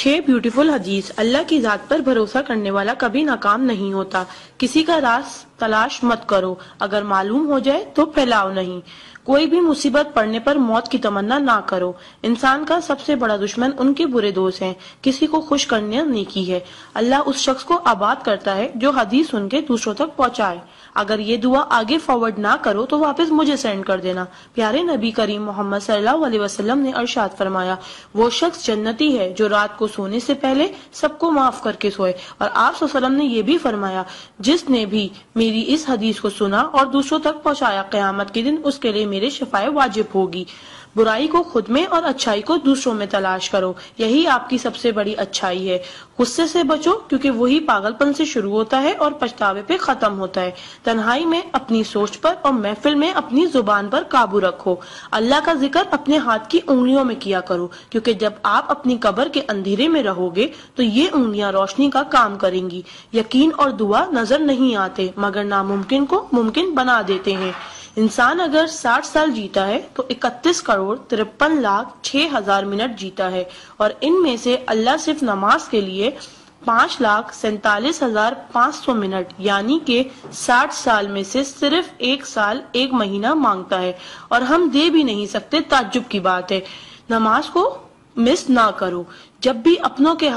6 beautiful हदीस। अल्लाह की जात पर भरोसा करने वाला कभी नाकाम नहीं होता। किसी का राज तलाश मत करो, अगर मालूम हो जाए तो फैलाओ नहीं। कोई भी मुसीबत पड़ने पर मौत की तमन्ना ना करो। इंसान का सबसे बड़ा दुश्मन उनके बुरे दोस्त हैं। किसी को खुश करना नेकी है। अल्लाह उस शख्स को आबाद करता है जो हदीस सुन के दूसरों तक पहुंचाए। अगर ये दुआ आगे फॉरवर्ड ना करो तो वापस मुझे सेंड कर देना। प्यारे नबी करीम मोहम्मद सल्लल्लाहु अलैहि वसल्लम ने इरशाद फरमाया, वो शख्स जन्नती है जो रात को सोने से पहले सबको माफ करके सोए। और आप सल्लल्लाहु अलैहि वसल्लम ने ये भी फरमाया, जिसने भी मेरी इस हदीस को सुना और दूसरों तक पहुंचाया, क़यामत के दिन उसके लिए मेरे शफाए वाजिब होगी। बुराई को खुद में और अच्छाई को दूसरों में तलाश करो, यही आपकी सबसे बड़ी अच्छाई है। गुस्से से बचो क्योंकि वही पागलपन से शुरू होता है और पछतावे पे खत्म होता है। तन्हाई में अपनी सोच पर और महफिल में अपनी जुबान पर काबू रखो। अल्लाह का जिक्र अपने हाथ की उंगलियों में किया करो, क्योंकि जब आप अपनी कब्र के अंधेरे में रहोगे तो ये उंगलियां रोशनी का काम करेंगी। यकीन और दुआ नजर नहीं आते मगर नामुमकिन को मुमकिन बना देते हैं। इंसान अगर 60 साल जीता है तो 31 करोड़ 53 लाख 6,000 मिनट जीता है, और इनमें से अल्लाह सिर्फ नमाज के लिए 5,47,500 मिनट यानी कि 60 साल में से सिर्फ 1 साल 1 महीना मांगता है, और हम दे भी नहीं सकते। ताज्जुब की बात है। नमाज को मिस ना करो। जब भी अपनों के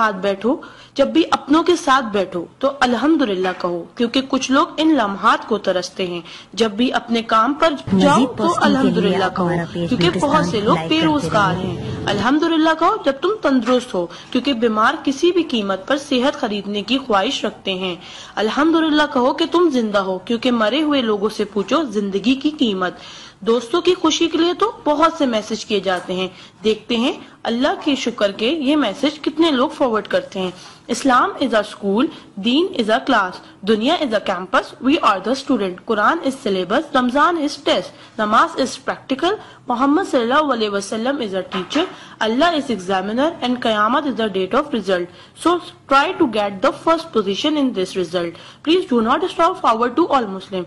साथ बैठो तो अल्हम्दुलिल्लाह कहो, क्योंकि कुछ लोग इन लम्हात को तरसते हैं। जब भी अपने काम पर जाओ तो अल्हम्दुलिल्लाह कहो, क्योंकि बहुत से लोग बेरोजगार हैं। अल्हम्दुलिल्लाह कहो जब तुम तंदुरुस्त हो, क्योंकि बीमार किसी भी कीमत पर सेहत खरीदने की ख्वाहिश रखते हैं। अल्हम्दुलिल्लाह कहो कि तुम जिंदा हो, क्योंकि मरे हुए लोगों से पूछो जिंदगी की कीमत। दोस्तों की खुशी के लिए तो बहुत से मैसेज किए जाते हैं। देखते हैं अल्लाह के शुक्र के ये मैसेज कितने लोग फॉरवर्ड करते हैं। Islam is a school, deen is a class, duniya is a campus, we are the student, Quran is syllabus, Ramzan is test, namaz is practical, Muhammad सल्लल्लाहु अलैहि वसल्लम is a teacher, Allah is examiner and qayamat is the date of result. So try to get the first position in this result. Please do not stop forward to all Muslim.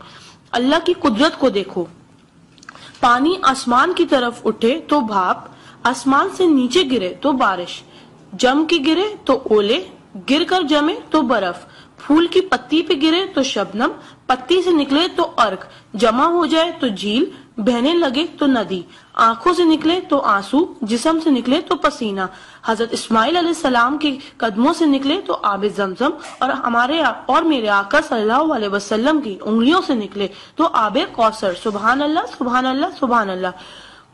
Allah की कुदरत को देखो। पानी आसमान की तरफ उठे तो भाप, आसमान से नीचे गिरे तो बारिश, जम के गिरे तो ओले, गिर कर जमे तो बर्फ, फूल की पत्ती पे गिरे तो शबनम, पत्ती से निकले तो अर्क, जमा हो जाए तो झील, बहने लगे तो नदी, आंखों से निकले तो आंसू, जिस्म से निकले तो पसीना, हजरत इस्माइल अलैहिस्सलाम के कदमों से निकले तो आबे जमजम, और मेरे आका सल्लल्लाहु अलैहि वसल्लम की उंगलियों से निकले तो आबे कौसर। सुभान अल्लाह, सुभान अल्लाह, सुभान अल्लाह।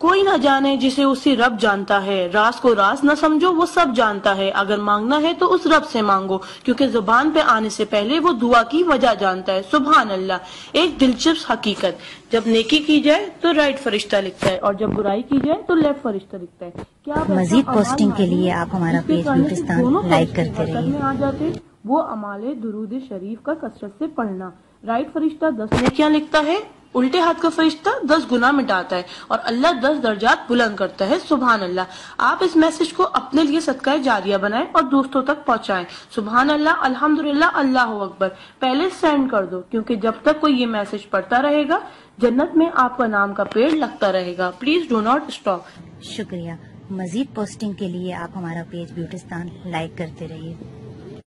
कोई ना जाने जिसे उसी रब जानता है। राज को राज न समझो, वो सब जानता है। अगर मांगना है तो उस रब से मांगो, क्योंकि जुबान पे आने से पहले वो दुआ की वजह जानता है। सुभान अल्लाह। एक दिलचस्प हकीकत, जब नेकी की जाए तो राइट फरिश्ता लिखता है, और जब बुराई की जाए तो लेफ्ट फरिश्ता लिखता है। क्या मजीद पोस्टिंग के लिए आप हमारा पेज ब्यूटिस्तान लाइक करते रहिए। आ जाते वो अमाले दुरूद शरीफ का कसरत से पढ़ना। राइट फरिश्ता 10 नेकियां लिखता है, उल्टे हाथ का फरिश्ता 10 गुनाह मिटाता है, और अल्लाह 10 दर्जात बुलंद करता है। सुभान अल्लाह। आप इस मैसेज को अपने लिए सदका जारिया बनाएं और दोस्तों तक पहुंचाएं। सुभान अल्लाह, अल्हम्दुलिल्लाह, अल्लाहु अकबर। पहले सेंड कर दो, क्योंकि जब तक कोई ये मैसेज पढ़ता रहेगा जन्नत में आपका नाम का पेड़ लगता रहेगा। Please do not stop. शुक्रिया। मजीद पोस्टिंग के लिए आप हमारा पेज ब्यूटिस्तान लाइक करते रहिए।